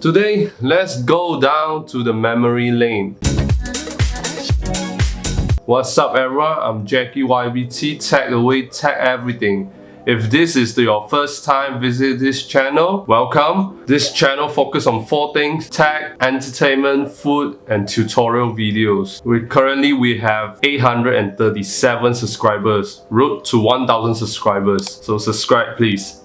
Today, let's go down to the memory lane. What's up everyone, I'm Jackie YBT, tag away, tag everything. If this is your first time visit this channel, welcome. This channel focuses on 4 things: tech, entertainment, food, and tutorial videos. Currently we have 837 subscribers, road to 1000 subscribers, so subscribe please.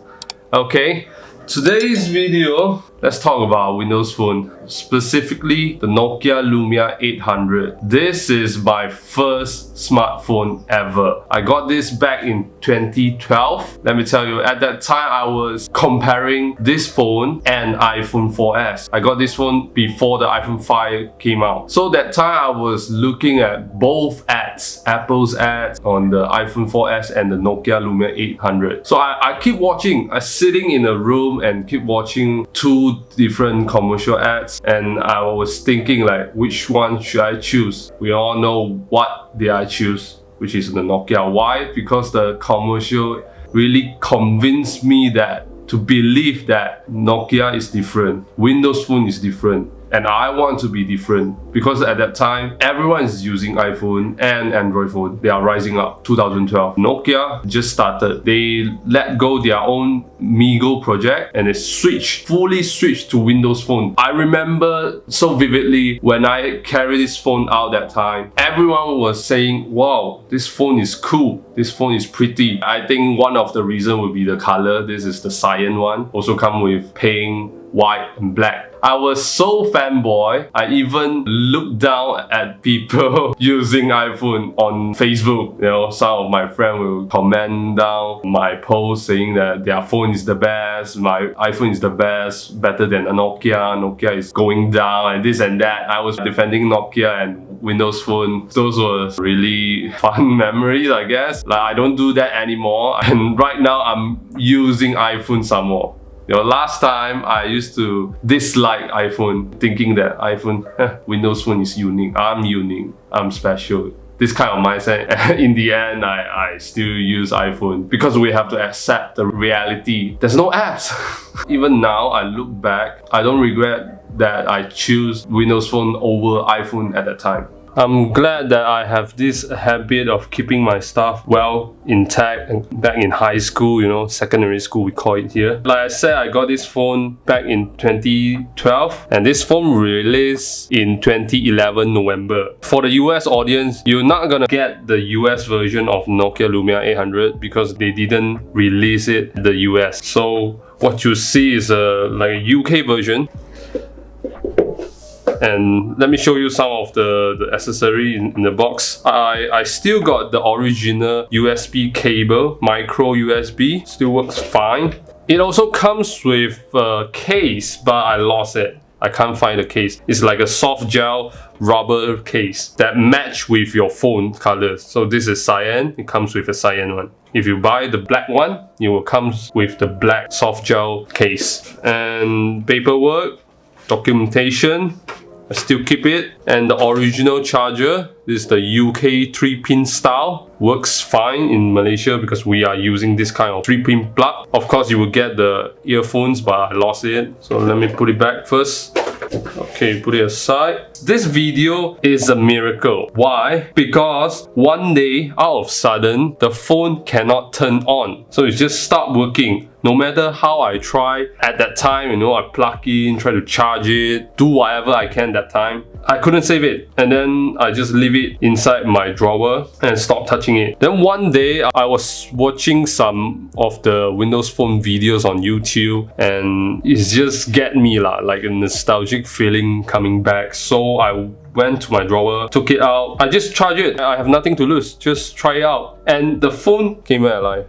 Okay, today's video, let's talk about Windows Phone, specifically the Nokia Lumia 800. This is my first smartphone ever. I got this back in 2012. Let me tell you, at that time I was comparing this phone and iPhone 4S. I got this phone before the iPhone 5 came out. So that time I was looking at both ads, Apple's ads on the iPhone 4S and the Nokia Lumia 800. So I keep watching, I'm sitting in a room and keep watching 2 different commercial ads, and I was thinking like, which one should I choose? We all know what did I choose, which is the Nokia. Why? Because the commercial really convinced me that to believe that Nokia is different, Windows Phone is different, and I want to be different, because at that time everyone is using iPhone and Android phone. They are rising up. 2012, Nokia just started. They let go their own Migo project and they fully switched to Windows Phone. I remember so vividly when I carried this phone out that time, everyone was saying, wow, this phone is cool, this phone is pretty. I think one of the reasons would be the color. This is the cyan one, also come with pink, white and black. I was so fanboy, I even looked down at people using iPhone on Facebook. You know, some of my friends will comment down my post saying that their phone is the best, my iPhone is the best, better than a Nokia, Nokia is going down and this and that. I was defending Nokia and Windows Phone. Those were really fun memories, I guess. Like, I don't do that anymore, and right now I'm using iPhone some more. You know, last time I used to dislike iPhone, thinking that iPhone, Windows Phone is unique, I'm special. This kind of mindset. In the end, I still use iPhone because we have to accept the reality. There's no apps. Even now, I look back, I don't regret that I choose Windows Phone over iPhone at that time. I'm glad that I have this habit of keeping my stuff well intact. And back in high school, you know, secondary school we call it here. Like I said, I got this phone back in 2012 and this phone released in 2011 November. For the US audience, you're not gonna get the US version of Nokia Lumia 800 because they didn't release it in the US. So what you see is like a UK version. And let me show you some of the accessory in the box. I still got the original USB cable, micro USB, still works fine. It also comes with a case, but I lost it. I can't find the case. It's like a soft gel rubber case that match with your phone colors. So this is cyan, it comes with a cyan one. If you buy the black one, it will come with the black soft gel case. And paperwork, documentation, I still keep it. And the original charger, this is the UK 3-pin style. Works fine in Malaysia because we are using this kind of 3-pin plug. Of course, you will get the earphones, but I lost it. So let me put it back first. Okay, put it aside. This video is a miracle. Why? Because one day, out of sudden, the phone cannot turn on. So it just stopped working. No matter how I try, at that time, you know, I plug in, try to charge it, do whatever I can that time, I couldn't save it. And then I just leave it inside my drawer and stop touching it. Then one day, I was watching some of the Windows Phone videos on YouTube, and it just get me like a nostalgic feeling coming back. So I went to my drawer, took it out, I just charged it. I have nothing to lose, just try it out. And the phone came back alive.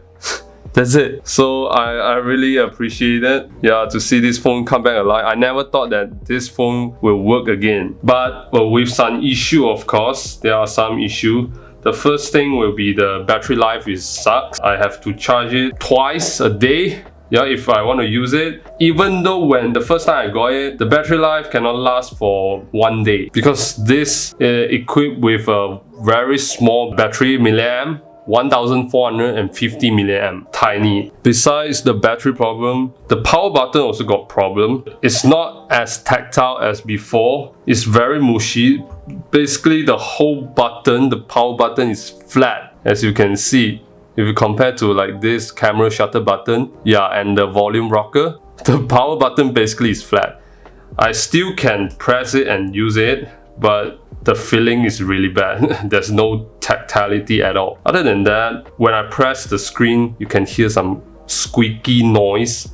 That's it. So I really appreciate it. Yeah, to see this phone come back alive. I never thought that this phone will work again. But with some issue, of course, there are some issue. The first thing will be the battery life sucks. I have to charge it twice a day. Yeah, if I want to use it. Even though when the first time I got it, the battery life cannot last for 1 day because this is equipped with a very small battery, milliamp, 1450 milliamp, tiny. Besides the battery problem, the power button also got problem. It's not as tactile as before. It's very mushy. Basically, the whole button, the power button, is flat, as you can see. If you compare to like this camera shutter button, yeah, and the volume rocker, the power button basically is flat. I still can press it and use it, but the feeling is really bad. There's no tactility at all. Other than that, when I press the screen, you can hear some squeaky noise.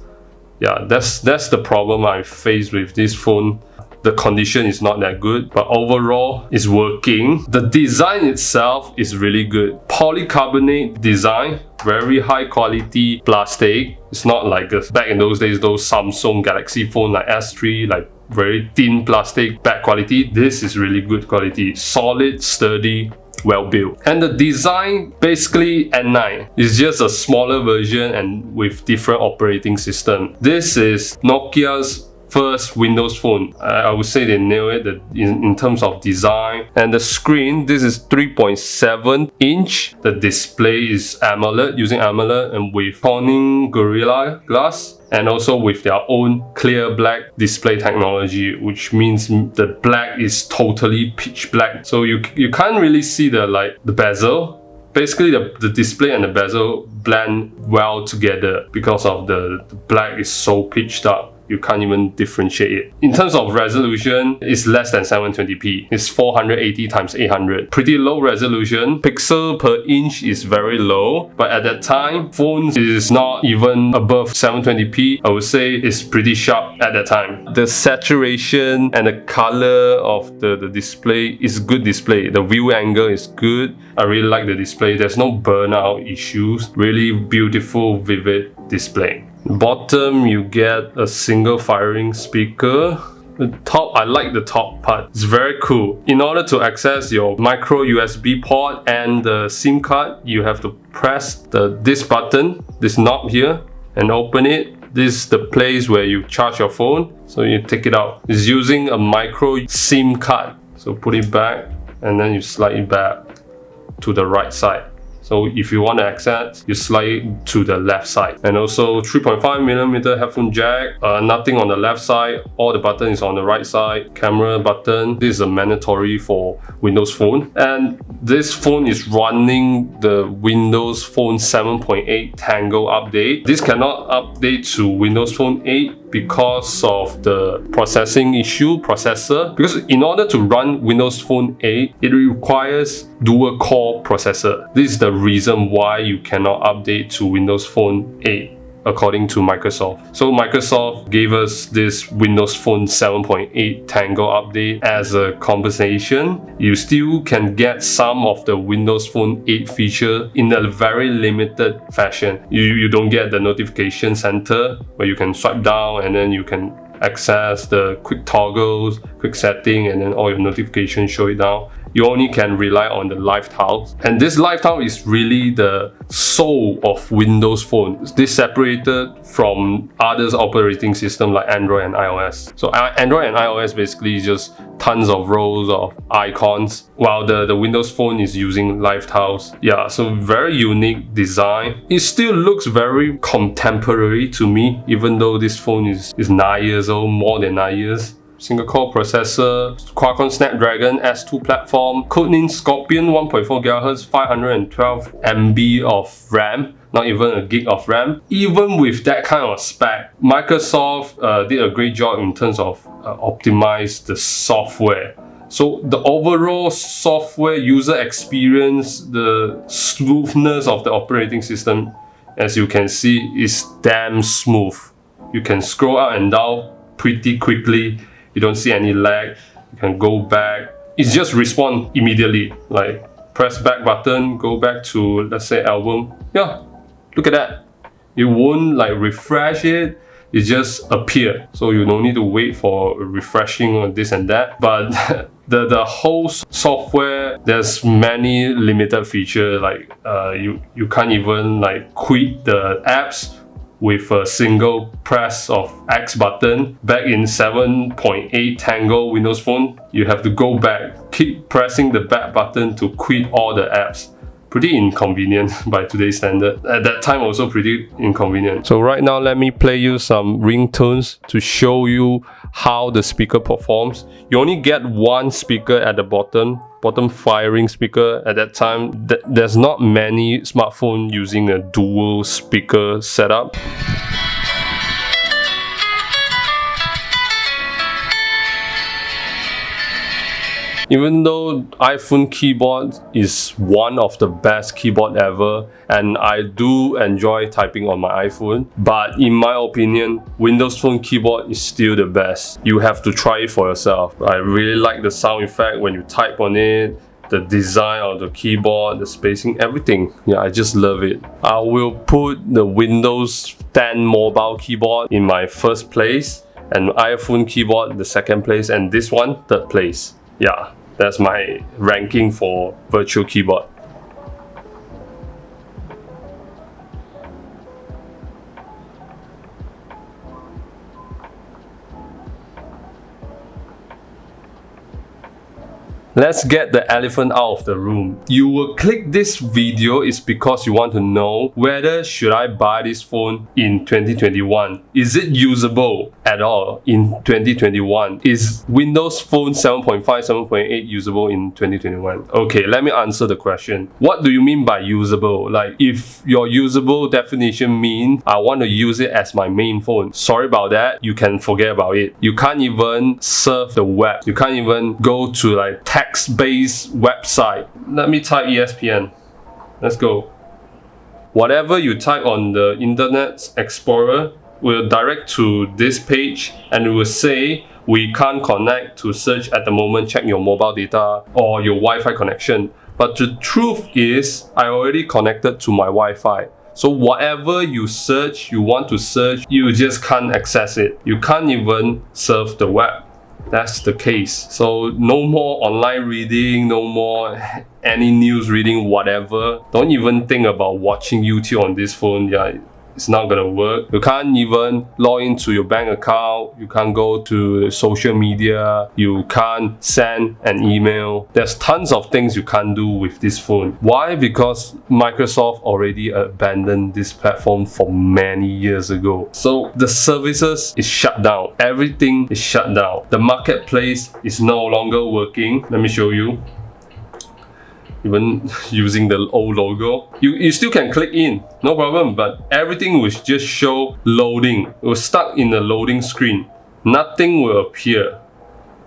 Yeah, that's the problem I face with this phone. The condition is not that good, but overall it's working. The design itself is really good. Polycarbonate design, very high quality plastic. It's not like back in those days, those Samsung Galaxy phone like S3, like very thin plastic, bad quality. This is really good quality, solid, sturdy, well built. And the design, basically N9, is just a smaller version and with different operating system. This is Nokia's first Windows phone. I would say they nailed it in terms of design. And the screen, this is 3.7 inch. The display is AMOLED, using AMOLED and with Corning Gorilla Glass, and also with their own clear black display technology, which means the black is totally pitch black. So you can't really see the bezel. Basically, the display and the bezel blend well together because of the black is so pitched up. You can't even differentiate it. In terms of resolution, it's less than 720p. It's 480 x 800. Pretty low resolution. Pixel per inch is very low, but at that time, phones is not even above 720p. I would say it's pretty sharp at that time. The saturation and the color of the display is good display. The view angle is good. I really like the display. There's no burnout issues. Really beautiful, vivid display. Bottom, you get a single firing speaker. The top, I like the top part. It's very cool. In order to access your micro USB port and the SIM card, you have to press this button, this knob here, and open it. This is the place where you charge your phone. So you take it out. It's using a micro SIM card. So put it back and then you slide it back to the right side. So if you want to access, you slide it to the left side. And also 3.5mm headphone jack, nothing on the left side, all the button is on the right side. Camera button, this is a mandatory for Windows Phone. And this phone is running the Windows Phone 7.8 Tango update. This cannot update to Windows Phone 8 because of the processor. Because in order to run Windows Phone 8, it requires dual core processor. This is the reason why you cannot update to Windows Phone 8 according to Microsoft. So Microsoft gave us this Windows Phone 7.8 Tango update as a compensation. You still can get some of the Windows Phone 8 feature in a very limited fashion. You don't get the notification center where you can swipe down and then you can access the quick toggles, quick setting, and then all your notifications show it down. You only can rely on the live tiles. And this live tile is really the soul of Windows Phone. This separated from others operating systems like Android and iOS. So Android and iOS basically is just tons of rows of icons, while the Windows Phone is using live tiles. Yeah, so very unique design. It still looks very contemporary to me, even though this phone is 9 years old, more than 9 years. Single core processor, Qualcomm Snapdragon S2 platform, codename Scorpion, 1.4 GHz, 512 MB of RAM, not even a gig of RAM. Even with that kind of spec, Microsoft did a great job in terms of optimize the software. So the overall software user experience, the smoothness of the operating system, as you can see, is damn smooth. You can scroll up and down pretty quickly. You don't see any lag. You can go back. It's just respond immediately. Like press back button, go back to, let's say, album. Yeah, look at that. You won't like refresh it. It just appear. So you don't need to wait for refreshing or this and that. But the whole software, there's many limited features. Like you can't even like quit the apps with a single press of X button. Back in 7.8 Tango Windows Phone, you have to go back, keep pressing the back button to quit all the apps. pretty inconvenient by today's standard. At that time also pretty inconvenient. So right now let me play you some ringtones to show you how the speaker performs. You only get one speaker at the bottom firing speaker. At that time there's not many smartphones using a dual speaker setup. Even though iPhone keyboard is one of the best keyboard ever, and I do enjoy typing on my iPhone, but in my opinion, Windows Phone keyboard is still the best. You have to try it for yourself. I really like the sound effect when you type on it, the design of the keyboard, the spacing, everything. Yeah, I just love it. I will put the Windows 10 mobile keyboard in my first place, and iPhone keyboard the second place, and this one third place. Yeah, that's my ranking for virtual keyboard. Let's get the elephant out of the room. You will click this video is because you want to know whether should I buy this phone in 2021. Is it usable at all in 2021? Is Windows Phone 7.5, 7.8 usable in 2021? Okay, let me answer the question. What do you mean by usable? Like, if your usable definition means I want to use it as my main phone, sorry about that, you can forget about it. You can't even surf the web. You can't even go to like text-based website. Let me type ESPN. Let's go. Whatever you type on the Internet Explorer will direct to this page, and it will say we can't connect to search at the moment, check your mobile data or your Wi-Fi connection. But the truth is I already connected to my Wi-Fi. So whatever you search, you want to search, you just can't access it. You can't even surf the web. That's the case. So no more online reading, no more any news reading, whatever. Don't even think about watching YouTube on this phone. Yeah, it's not gonna work. You can't even log into your bank account. You can't go to social media. You can't send an email. There's tons of things you can't do with this phone. Why? Because Microsoft already abandoned this platform for many years ago. So the services is shut down. Everything is shut down. The marketplace is no longer working. Let me show you. Even using the old logo, you still can click in, no problem, but everything will just show loading. It will stuck in the loading screen. Nothing will appear.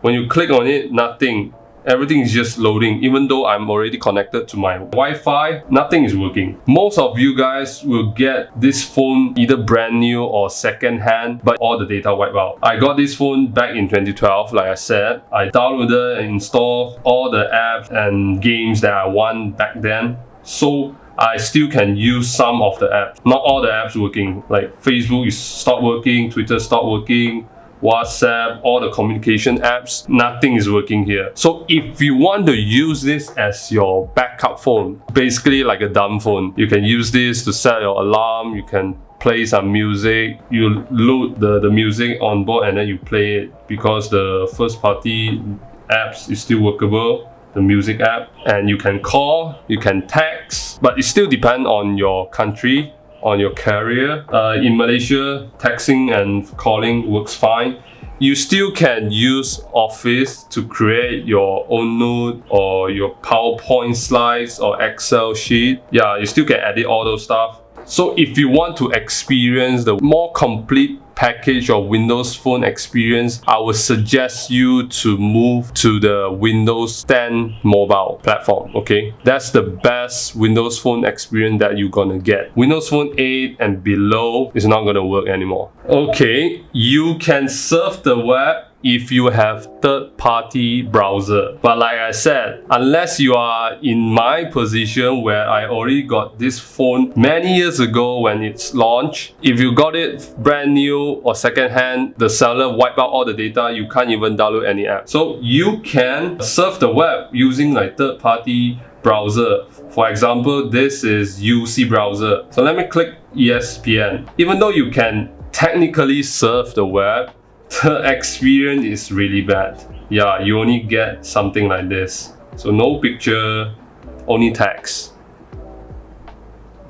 When you click on it, nothing. Everything is just loading. Even though I'm already connected to my Wi-Fi, nothing is working. Most of you guys will get this phone either brand new or second hand, but all the data wiped out. I got this phone back in 2012, like I said. I downloaded and installed all the apps and games that I want back then. So I still can use some of the apps. Not all the apps working. Like Facebook is stopped working, Twitter stopped working, WhatsApp, all the communication apps, nothing is working here. So if you want to use this as your backup phone, basically like a dumb phone, you can use this to set your alarm, you can play some music, you load the music on board and then you play it, because the first party apps is still workable, the music app, and you can call, you can text, but it still depends on your country, on your carrier. In Malaysia, texting and calling works fine. You still can use Office to create your own note or your PowerPoint slides or Excel sheet. Yeah, you still can edit all those stuff. So if you want to experience the more complete package of Windows Phone experience, I would suggest you to move to the Windows 10 mobile platform. Okay, that's the best Windows Phone experience that you're gonna get. Windows Phone 8 and below is not gonna work anymore. Okay, you can surf the web if you have third-party browser, but like I said, unless you are in my position where I already got this phone many years ago when it's launched, if you got it brand new or second-hand, the seller wiped out all the data, you can't even download any app. So you can surf the web using like third-party browser. For example, this is UC browser. So let me click ESPN. Even though you can technically surf the web, the experience is really bad. Yeah, you only get something like this. So no picture, only text.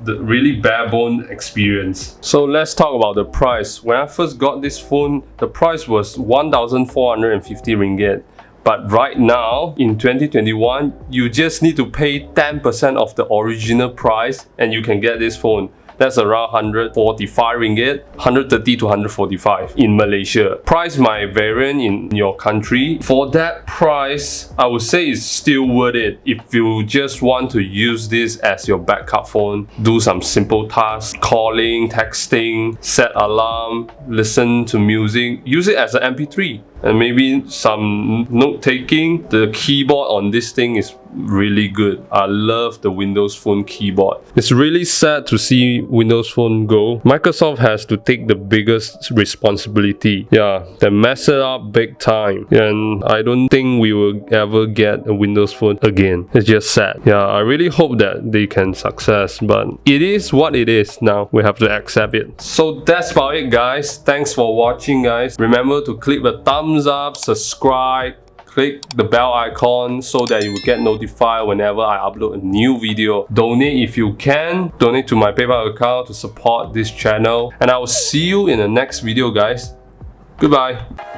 the really bare bone experience. So let's talk about the price. When I first got this phone, the price was 1,450 ringgit. But right now, in 2021, you just need to pay 10% of the original price and you can get this phone. That's around 145 ringgit, 130 to 145 in Malaysia. Price might vary in your country. For that price, I would say it's still worth it if you just want to use this as your backup phone. Do some simple tasks, calling, texting, set alarm, listen to music, use it as an MP3. And maybe some note taking. The keyboard on this thing is really good. I love the Windows Phone keyboard. It's really sad to see Windows Phone go. Microsoft has to take the biggest responsibility. Yeah, they mess it up big time. And I don't think we will ever get a Windows Phone again. It's just sad. Yeah, I really hope that they can success. But it is what it is now. We have to accept it. So that's about it, guys. Thanks for watching, guys. Remember to click the thumbs up, subscribe, click the bell icon so that you will get notified whenever I upload a new video. Donate if you can. Donate to my PayPal account to support this channel. And I will see you in the next video, guys. Goodbye.